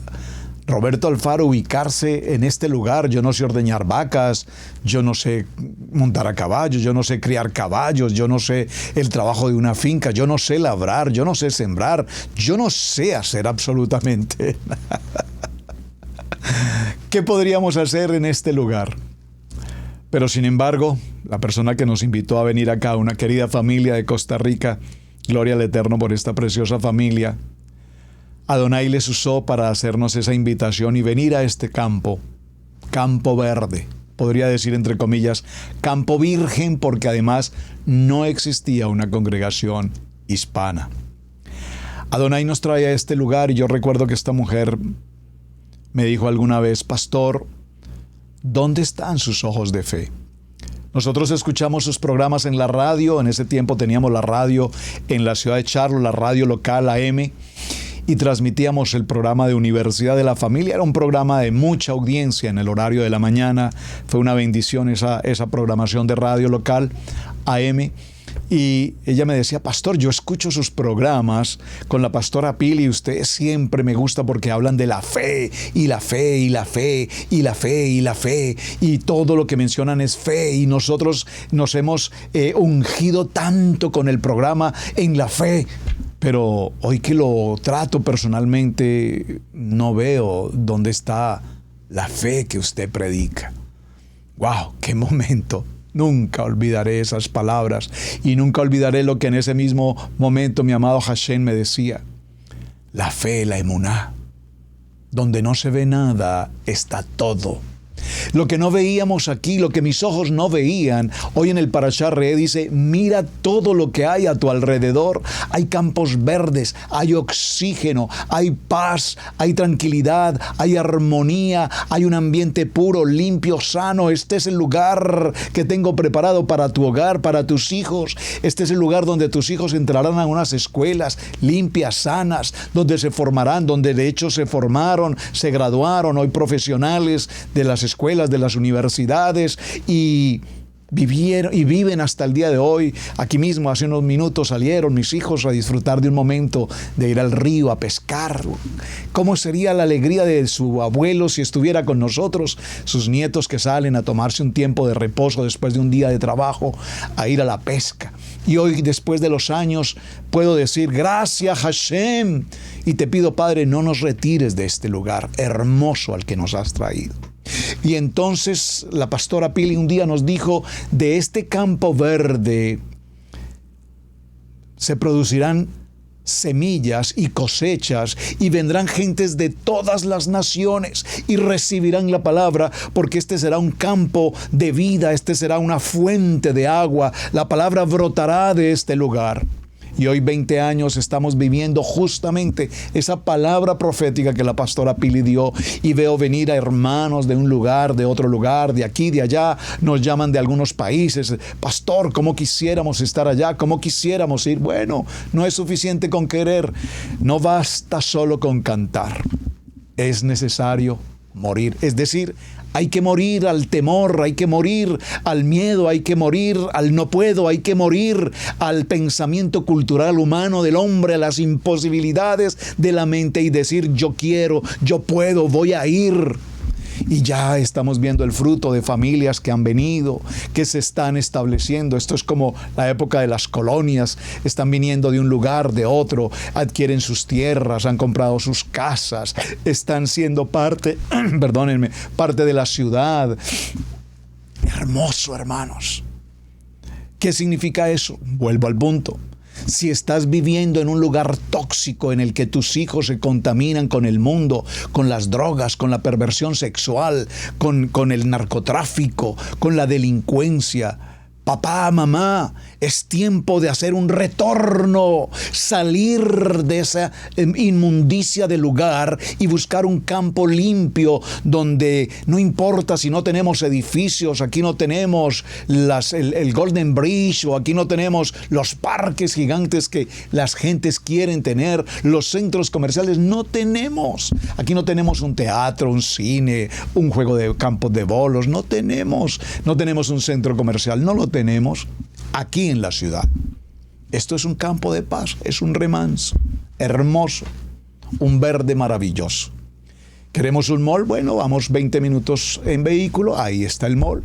Roberto Alfaro ubicarse en este lugar? Yo no sé ordeñar vacas, yo no sé montar a caballo, yo no sé criar caballos, yo no sé el trabajo de una finca, yo no sé labrar, yo no sé sembrar, yo no sé hacer absolutamente nada. ¿Qué podríamos hacer en este lugar? Pero sin embargo, la persona que nos invitó a venir acá, una querida familia de Costa Rica, gloria al Eterno por esta preciosa familia, Adonai les usó para hacernos esa invitación y venir a este campo verde, podría decir entre comillas, campo virgen, porque además no existía una congregación hispana. Adonai nos trae a este lugar y yo recuerdo que esta mujer me dijo alguna vez, pastor, ¿dónde están sus ojos de fe? Nosotros escuchamos sus programas en la radio. En ese tiempo teníamos la radio en la ciudad de Charlotte, la radio local AM, y transmitíamos el programa de Universidad de la Familia. Era un programa de mucha audiencia en el horario de la mañana. Fue una bendición esa programación de radio local AM. Y ella me decía: pastor, yo escucho sus programas con la pastora Pili y usted siempre me gusta porque hablan de la fe, y la fe, y la fe, y la fe, y la fe, y todo lo que mencionan es fe, y nosotros nos hemos ungido tanto con el programa en la fe. Pero hoy que lo trato personalmente, no veo dónde está la fe que usted predica. ¡Wow! ¡Qué momento! Nunca olvidaré esas palabras y nunca olvidaré lo que en ese mismo momento mi amado Hashem me decía. La fe, la emuná. Donde no se ve nada, está todo. Lo que no veíamos aquí, lo que mis ojos no veían, hoy en el Parashá Re'eh dice: mira todo lo que hay a tu alrededor. Hay campos verdes, hay oxígeno, hay paz, hay tranquilidad, hay armonía, hay un ambiente puro, limpio, sano. Este es el lugar que tengo preparado para tu hogar, para tus hijos. Este es el lugar donde tus hijos entrarán a unas escuelas limpias, sanas, donde se formarán, donde de hecho se formaron, se graduaron hoy profesionales de las escuelas, de las universidades, y vivieron y viven hasta el día de hoy. Aquí mismo hace unos minutos salieron mis hijos a disfrutar de un momento de ir al río a pescar. ¿Cómo sería la alegría de su abuelo si estuviera con nosotros? Sus nietos que salen a tomarse un tiempo de reposo después de un día de trabajo, a ir a la pesca. Y hoy, después de los años, puedo decir: gracias, Hashem. Y te pido, Padre, no nos retires de este lugar hermoso al que nos has traído. Y entonces la pastora Pili un día nos dijo: de este campo verde se producirán semillas y cosechas, y vendrán gentes de todas las naciones y recibirán la palabra, porque este será un campo de vida, este será una fuente de agua. La palabra brotará de este lugar. Y hoy, 20 años, estamos viviendo justamente esa palabra profética que la pastora Pili dio, y veo venir a hermanos de un lugar, de otro lugar, de aquí, de allá. Nos llaman de algunos países: pastor, ¿cómo quisiéramos estar allá? ¿Cómo quisiéramos ir? Bueno, no es suficiente con querer, no basta solo con cantar. Es necesario morir, es decir, hay que morir al temor, hay que morir al miedo, hay que morir al no puedo, hay que morir al pensamiento cultural humano del hombre, a las imposibilidades de la mente, y decir: yo quiero, yo puedo, voy a ir. Y ya estamos viendo el fruto de familias que han venido, que se están estableciendo. Esto es como la época de las colonias. Están viniendo de un lugar, de otro, adquieren sus tierras, han comprado sus casas, están siendo parte, parte de la ciudad. Hermoso, hermanos. ¿Qué significa eso? Vuelvo al punto. Si estás viviendo en un lugar tóxico en el que tus hijos se contaminan con el mundo, con las drogas, con la perversión sexual, con el narcotráfico, con la delincuencia, papá, mamá, es tiempo de hacer un retorno, salir de esa inmundicia del lugar y buscar un campo limpio donde no importa si no tenemos edificios, aquí no tenemos el Golden Bridge, o aquí no tenemos los parques gigantes que las gentes quieren tener, los centros comerciales no tenemos. Aquí no tenemos un teatro, un cine, un juego de campos de bolos, no tenemos un centro comercial, no lo tenemos aquí en la ciudad. Esto es un campo de paz, es un remanso hermoso, un verde maravilloso. ¿Queremos un mall? Bueno, vamos 20 minutos en vehículo, ahí está el mall.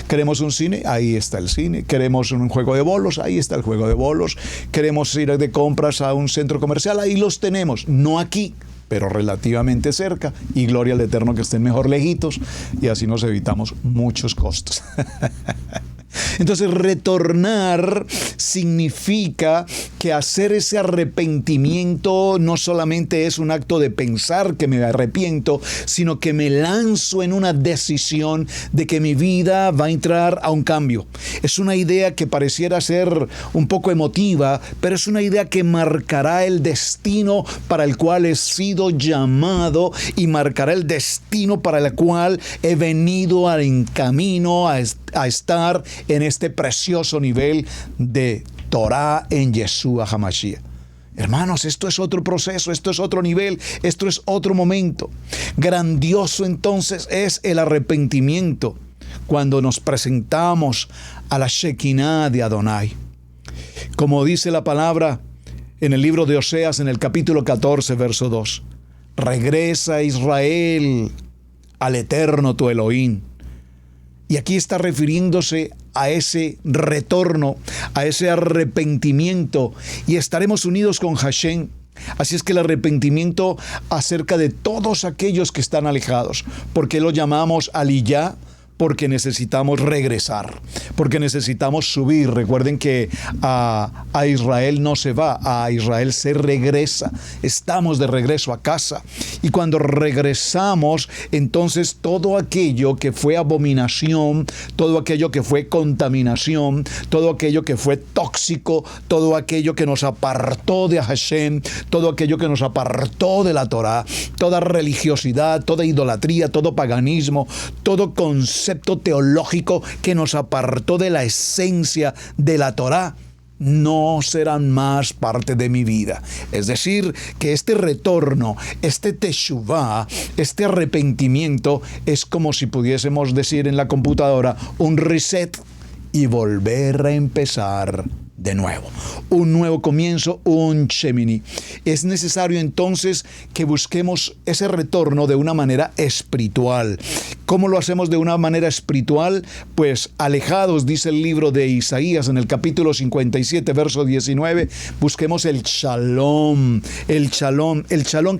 ¿Queremos un cine? Ahí está el cine. ¿Queremos un juego de bolos? Ahí está el juego de bolos. ¿Queremos ir de compras a un centro comercial? Ahí los tenemos, no aquí, pero relativamente cerca, y gloria al Eterno que estén mejor lejitos, y así nos evitamos muchos costos. Entonces, retornar significa que hacer ese arrepentimiento no solamente es un acto de pensar que me arrepiento, sino que me lanzo en una decisión de que mi vida va a entrar a un cambio. Es una idea que pareciera ser un poco emotiva, pero es una idea que marcará el destino para el cual he sido llamado y marcará el destino para el cual he venido en camino a estar en este precioso nivel de Torah en Yeshua HaMashiach. Hermanos, esto es otro proceso, esto es otro nivel, esto es otro momento. Grandioso entonces es el arrepentimiento cuando nos presentamos a la Shekinah de Adonai. Como dice la palabra en el libro de Oseas, en el capítulo 14, verso 2. Regresa Israel al Eterno tu Elohim. Y aquí está refiriéndose a ese retorno, a ese arrepentimiento, y estaremos unidos con Hashem. Así es que el arrepentimiento acerca de todos aquellos que están alejados, porque lo llamamos aliyá, porque necesitamos regresar, porque necesitamos subir. Recuerden que a Israel no se va, a Israel se regresa. Estamos de regreso a casa. Y cuando regresamos, entonces todo aquello que fue abominación, todo aquello que fue contaminación, todo aquello que fue tóxico, todo aquello que nos apartó de Hashem, todo aquello que nos apartó de la Torah, toda religiosidad, toda idolatría, todo paganismo, todo concepto teológico que nos apartó de la esencia de la Torá, no serán más parte de mi vida. Es decir, que este retorno, este teshuvá, este arrepentimiento es como si pudiésemos decir en la computadora un reset y volver a empezar de nuevo. Un nuevo comienzo, un Shemini. Es necesario entonces que busquemos ese retorno de una manera espiritual. ¿Cómo lo hacemos de una manera espiritual? Pues alejados, dice el libro de Isaías en el capítulo 57, verso 19, busquemos el shalom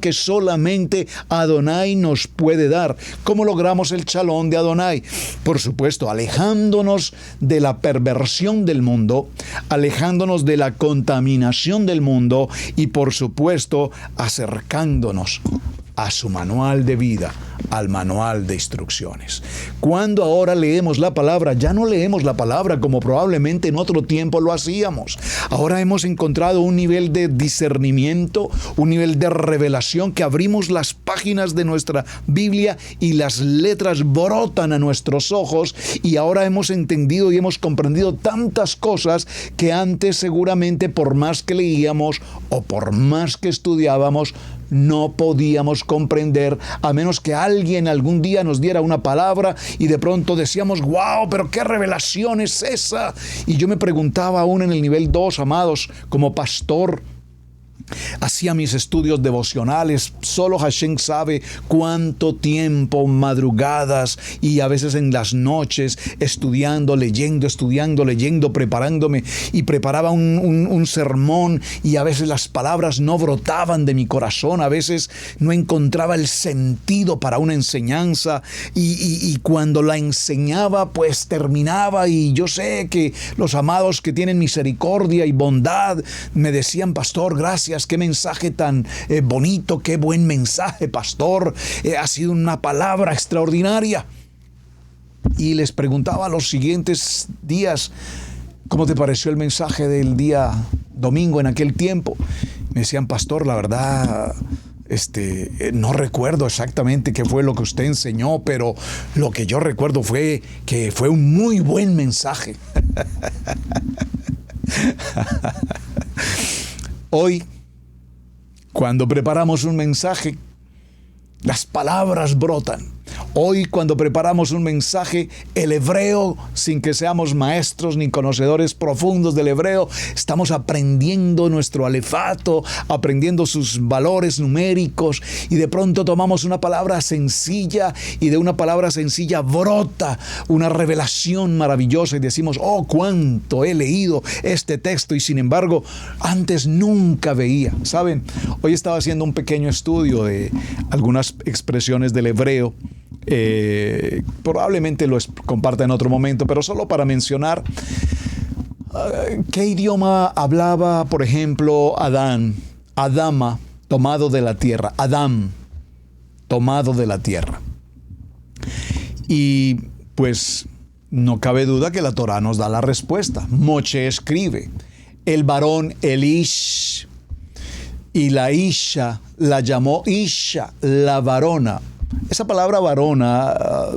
que solamente Adonai nos puede dar. ¿Cómo logramos el shalom de Adonai? Por supuesto, alejándonos de la perversión del mundo, alejándonos de la contaminación del mundo y, por supuesto, acercándonos a su manual de vida, al manual de instrucciones. Cuando ahora leemos la palabra, ya no leemos la palabra como probablemente en otro tiempo lo hacíamos. Ahora hemos encontrado un nivel de discernimiento, un nivel de revelación, que abrimos las páginas de nuestra Biblia y las letras brotan a nuestros ojos, y ahora hemos entendido y hemos comprendido tantas cosas que antes seguramente, por más que leíamos o por más que estudiábamos, no podíamos comprender, a menos que alguien algún día nos diera una palabra y de pronto decíamos, wow, pero qué revelación es esa. Y yo me preguntaba aún en el nivel 2, amados, como pastor, hacía mis estudios devocionales, solo Hashem sabe cuánto tiempo, madrugadas y a veces en las noches, estudiando, leyendo, preparándome, y preparaba un sermón, y a veces las palabras no brotaban de mi corazón, a veces no encontraba el sentido para una enseñanza, y cuando la enseñaba pues terminaba, y yo sé que los amados que tienen misericordia y bondad me decían, pastor, gracias, qué mensaje tan bonito, qué buen mensaje, pastor, ha sido una palabra extraordinaria. Y les preguntaba los siguientes días, ¿cómo te pareció el mensaje del día domingo en aquel tiempo? Me decían, pastor, la verdad, no recuerdo exactamente qué fue lo que usted enseñó, pero lo que yo recuerdo fue que fue un muy buen mensaje. Hoy, cuando preparamos un mensaje, las palabras brotan. Hoy, cuando preparamos un mensaje, el hebreo, sin que seamos maestros ni conocedores profundos del hebreo, estamos aprendiendo nuestro alefato, aprendiendo sus valores numéricos, y de pronto tomamos una palabra sencilla, y de una palabra sencilla brota una revelación maravillosa, y decimos, oh, cuánto he leído este texto, y sin embargo, antes nunca veía. ¿Saben? Hoy estaba haciendo un pequeño estudio de algunas expresiones del hebreo. Probablemente lo comparta en otro momento, pero solo para mencionar, ¿qué idioma hablaba, por ejemplo, Adán? Adama, tomado de la tierra. Adam, tomado de la tierra. Y pues no cabe duda que la Torá nos da la respuesta. Moshe escribe, el varón Elish, y la Isha la llamó Isha, la varona. Esa palabra varona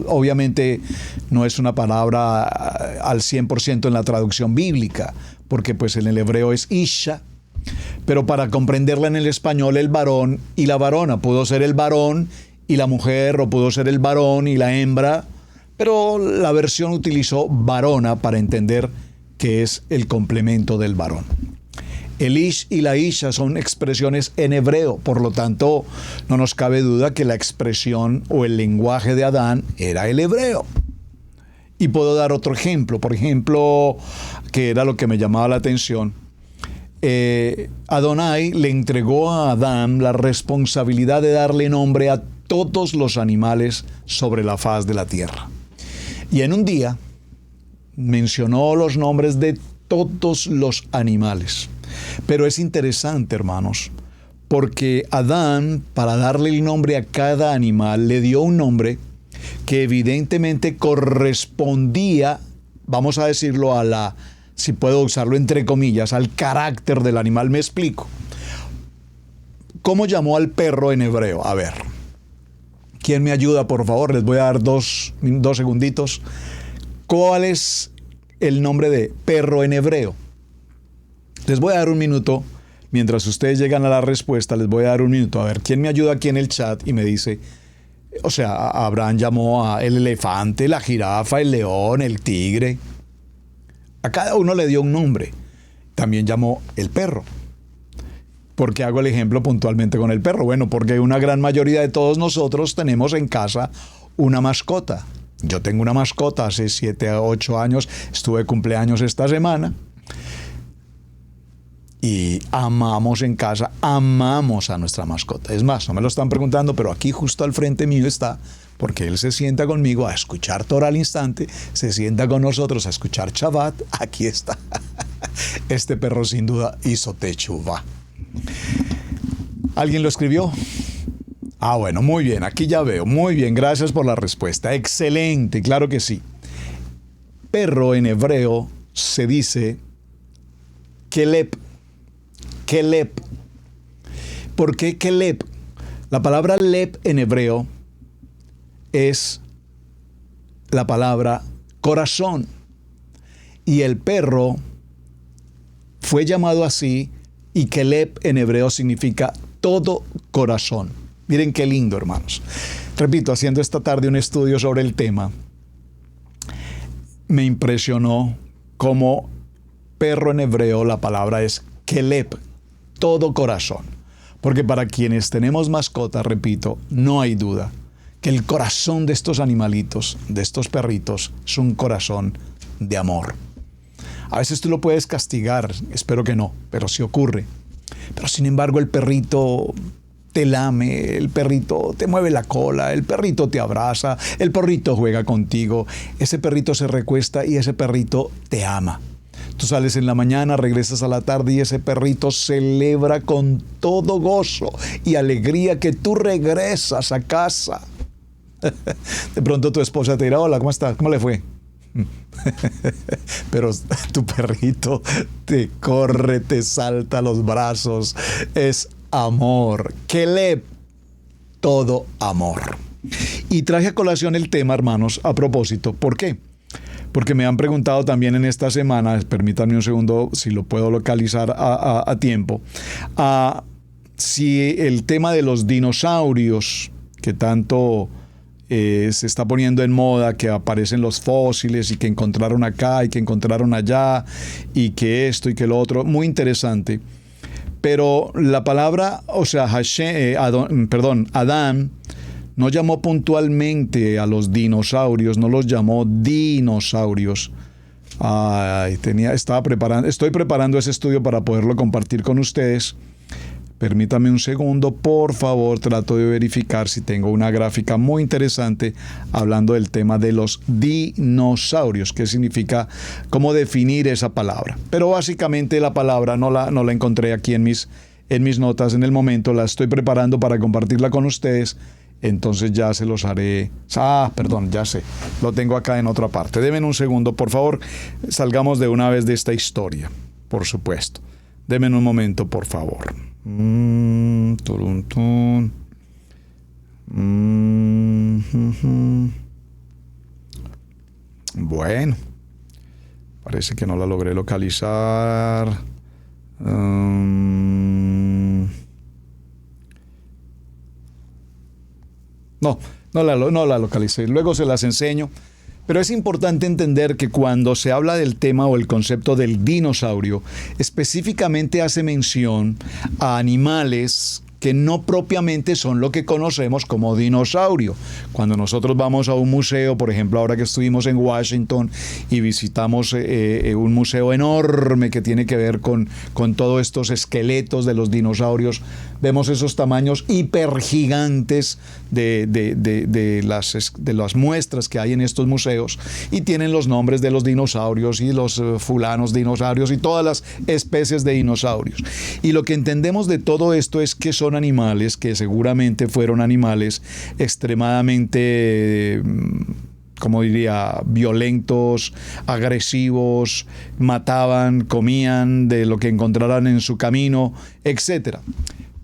obviamente no es una palabra al 100% en la traducción bíblica, porque pues en el hebreo es Isha, pero para comprenderla en el español, el varón y la varona, pudo ser el varón y la mujer, o pudo ser el varón y la hembra, pero la versión utilizó varona para entender que es el complemento del varón. El ish y la isha son expresiones en hebreo, por lo tanto, no nos cabe duda que la expresión o el lenguaje de Adán era el hebreo. Y puedo dar otro ejemplo, por ejemplo, que era lo que me llamaba la atención. Adonai le entregó a Adán la responsabilidad de darle nombre a todos los animales sobre la faz de la tierra. Y en un día mencionó los nombres de todos los animales. Pero es interesante, hermanos, porque Adán, para darle el nombre a cada animal, le dio un nombre que evidentemente correspondía, vamos a decirlo, a la, si puedo usarlo entre comillas, al carácter del animal. Me explico. ¿Cómo llamó al perro en hebreo? A ver, ¿quién me ayuda, por favor? Les voy a dar dos segunditos. ¿Cuál es el nombre de perro en hebreo? Les voy a dar un minuto. Mientras ustedes llegan a la respuesta, les voy a dar un minuto. A ver, ¿quién me ayuda aquí en el chat y me dice? O sea, Abraham llamó a el elefante, la jirafa, el león, el tigre. A cada uno le dio un nombre. También llamó el perro. ¿Por qué hago el ejemplo puntualmente con el perro? Bueno, porque una gran mayoría de todos nosotros tenemos en casa una mascota. Yo tengo una mascota hace 7 a 8 años. Estuve de cumpleaños esta semana. Y amamos en casa, amamos a nuestra mascota. Es más, no me lo están preguntando, pero aquí justo al frente mío está, porque él se sienta conmigo a escuchar Torah al instante, se sienta con nosotros a escuchar Shabbat. Aquí está. Este perro sin duda hizo techuvá. ¿Alguien lo escribió? Ah, bueno, muy bien, aquí ya veo. Muy bien, gracias por la respuesta. Excelente, claro que sí. Perro en hebreo se dice kelep. Kelep. ¿Por qué kelep? La palabra lep en hebreo es la palabra corazón. Y el perro fue llamado así, y kelep en hebreo significa todo corazón. Miren qué lindo, hermanos. Repito, haciendo esta tarde un estudio sobre el tema, me impresionó cómo perro en hebreo la palabra es kelep, todo corazón. Porque para quienes tenemos mascotas, repito, no hay duda que el corazón de estos animalitos, de estos perritos, es un corazón de amor. A veces tú lo puedes castigar, espero que no, pero sí ocurre. Pero sin embargo el perrito te lame, el perrito te mueve la cola, el perrito te abraza, el perrito juega contigo, ese perrito se recuesta y ese perrito te ama. Tú sales en la mañana, regresas a la tarde y ese perrito celebra con todo gozo y alegría que tú regresas a casa. De pronto tu esposa te dirá, hola, ¿cómo estás? ¿Cómo le fue? Pero tu perrito te corre, te salta a los brazos. Es amor. Kelep, todo amor. Y traje a colación el tema, hermanos, a propósito. ¿Por qué? Porque me han preguntado también en esta semana, permítanme un segundo si lo puedo localizar a tiempo, si el tema de los dinosaurios, que tanto se está poniendo en moda, que aparecen los fósiles y que encontraron acá y que encontraron allá y que esto y que lo otro, muy interesante. Pero la palabra, o sea, Adán no llamó puntualmente a los dinosaurios, no los llamó dinosaurios. Estoy preparando ese estudio para poderlo compartir con ustedes, Permítame un segundo, por favor, trato de verificar si tengo una gráfica muy interesante hablando del tema de los dinosaurios, qué significa, cómo definir esa palabra. Pero básicamente la palabra no la encontré aquí en mis notas en el momento, la estoy preparando para compartirla con ustedes, entonces ya se los haré. Perdón, ya sé, lo tengo acá en otra parte. Denme un segundo, por favor, salgamos de una vez de esta historia, por supuesto. Denme un momento, por favor. Bueno, parece que no la logré localizar. No la localicé. Luego se las enseño. Pero es importante entender que cuando se habla del tema o el concepto del dinosaurio, específicamente hace mención a animales que no propiamente son lo que conocemos como dinosaurio. Cuando nosotros vamos a un museo, por ejemplo, ahora que estuvimos en Washington y visitamos un museo enorme que tiene que ver con todos estos esqueletos de los dinosaurios, vemos esos tamaños hipergigantes de las muestras que hay en estos museos y tienen los nombres de los dinosaurios y los fulanos dinosaurios y todas las especies de dinosaurios. Y lo que entendemos de todo esto es que son animales que seguramente fueron animales extremadamente, como diría, violentos, agresivos, mataban, comían de lo que encontraran en su camino, etc.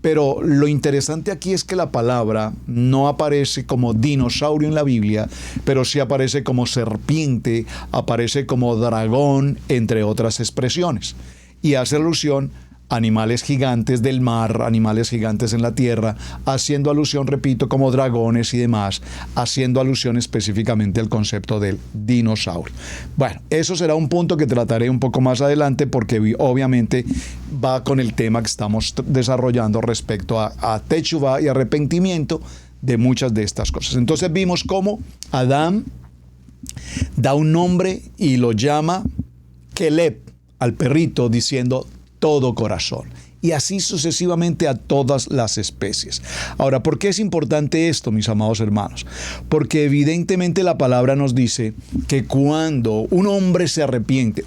Pero lo interesante aquí es que la palabra no aparece como dinosaurio en la Biblia, pero sí aparece como serpiente, aparece como dragón, entre otras expresiones. Y hace alusión a animales gigantes del mar, animales gigantes en la tierra, haciendo alusión, repito, como dragones y demás, haciendo alusión específicamente al concepto del dinosaurio. Bueno, eso será un punto que trataré un poco más adelante porque obviamente va con el tema que estamos desarrollando respecto a Teshuvá y arrepentimiento de muchas de estas cosas. Entonces vimos cómo Adán da un nombre y lo llama Keleb al perrito, diciendo todo corazón. Y así sucesivamente a todas las especies. Ahora, ¿por qué es importante esto, mis amados hermanos? Porque evidentemente la palabra nos dice que cuando un hombre se arrepiente,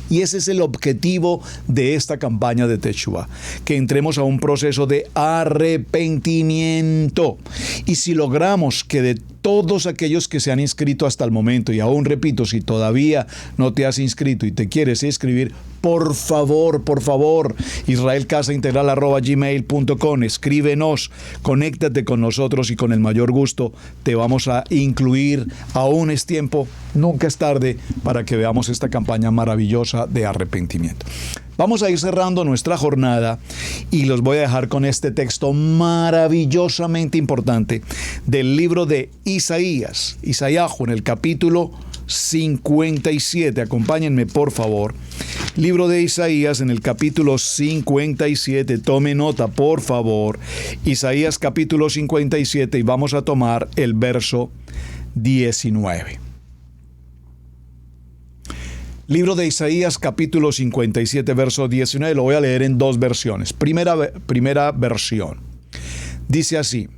y ese es el objetivo de esta campaña de Teshuvá, que entremos a un proceso de arrepentimiento. Y si logramos que de todos aquellos que se han inscrito hasta el momento, y aún repito, si todavía no te has inscrito y te quieres inscribir, por favor, israelcasaintegral@gmail.com, escríbenos, conéctate con nosotros y con el mayor gusto te vamos a incluir. Aún es tiempo, nunca es tarde, para que veamos esta campaña maravillosa de arrepentimiento. Vamos a ir cerrando nuestra jornada y los voy a dejar con este texto maravillosamente importante del libro de Isaías, en el capítulo 57. Acompáñenme, por favor. Libro de Isaías en el capítulo 57. Tome nota, por favor. Isaías capítulo 57 y vamos a tomar el verso 19. Libro de Isaías, capítulo 57, verso 19, lo voy a leer en dos versiones. Primera versión. Dice así: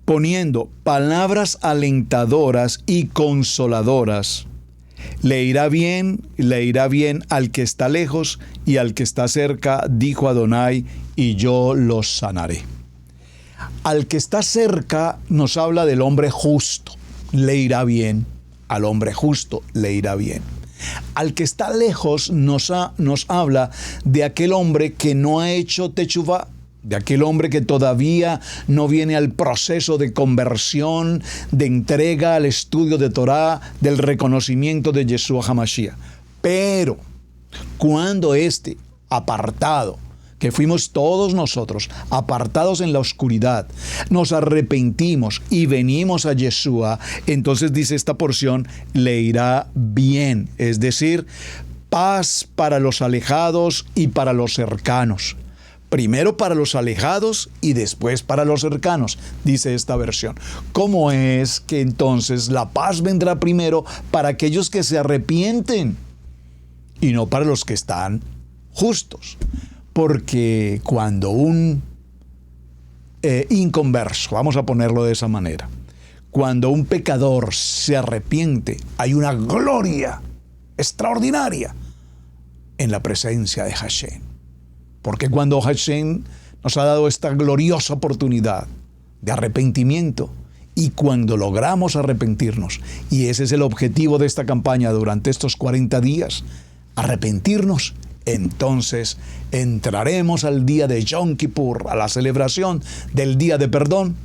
poniendo palabras alentadoras y consoladoras, le irá bien al que está lejos y al que está cerca, dijo Adonai, y yo los sanaré. Al que está cerca nos habla del hombre justo, le irá bien. Al hombre justo le irá bien. Al que está lejos nos habla de aquel hombre que no ha hecho Teshuvá, de aquel hombre que todavía no viene al proceso de conversión, de entrega al estudio de Torah, del reconocimiento de Yeshua HaMashiach. Pero cuando este apartado, que fuimos todos nosotros, apartados en la oscuridad, nos arrepentimos y venimos a Yeshua, entonces dice esta porción, le irá bien, es decir, paz para los alejados y para los cercanos. Primero para los alejados y después para los cercanos, dice esta versión. ¿Cómo es que entonces la paz vendrá primero para aquellos que se arrepienten y no para los que están justos, porque cuando un inconverso, vamos a ponerlo de esa manera, cuando un pecador se arrepiente, hay una gloria extraordinaria en la presencia de Hashem. Porque cuando Hashem nos ha dado esta gloriosa oportunidad de arrepentimiento, y cuando logramos arrepentirnos, y ese es el objetivo de esta campaña durante estos 40 días, arrepentirnos, entonces entraremos al día de Yom Kippur, a la celebración del día de perdón,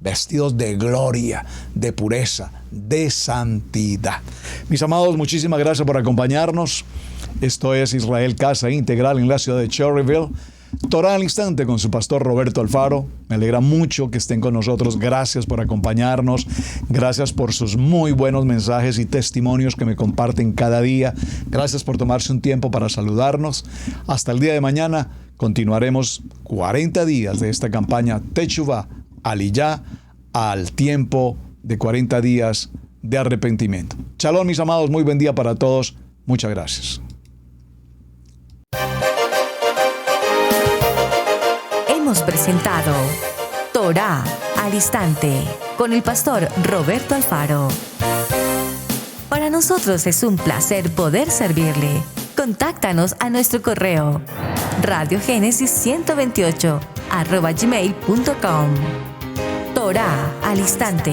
vestidos de gloria, de pureza, de santidad. Mis amados, muchísimas gracias por acompañarnos. Esto es Israel Casa Integral en la ciudad de Cherryville. Torá al Instante con su pastor Roberto Alfaro. Me alegra mucho que estén con nosotros. Gracias por acompañarnos. Gracias por sus muy buenos mensajes y testimonios que me comparten cada día. Gracias por tomarse un tiempo para saludarnos. Hasta el día de mañana continuaremos 40 días de esta campaña Teshuvah, Aliyah, al tiempo de 40 días de arrepentimiento. Shalom, mis amados. Muy buen día para todos. Muchas gracias. Hemos presentado Torá al Instante con el pastor Roberto Alfaro. Para nosotros es un placer poder servirle. Contáctanos a nuestro correo radiogenesis128@gmail.com. Torá al Instante.